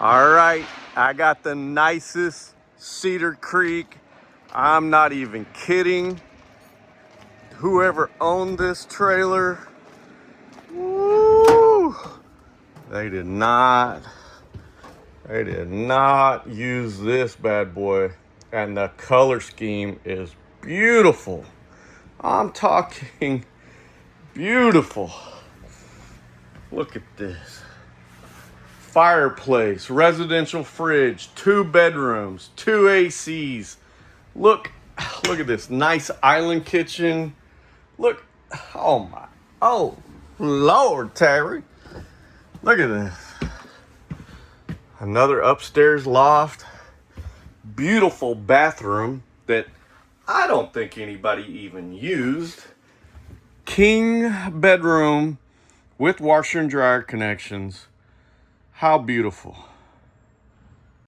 All right, I got the nicest Cedar Creek. I'm not even kidding. Whoever owned this trailer, woo, they did not use this bad boy. And the color scheme is beautiful. I'm talking beautiful. Look at this. Fireplace, residential fridge, 2 bedrooms, 2 ACs. Look at this nice island kitchen. Look, oh Lord, Terry. Look at this. Another upstairs loft. Beautiful bathroom that I don't think anybody even used. King bedroom with washer and dryer connections. How beautiful.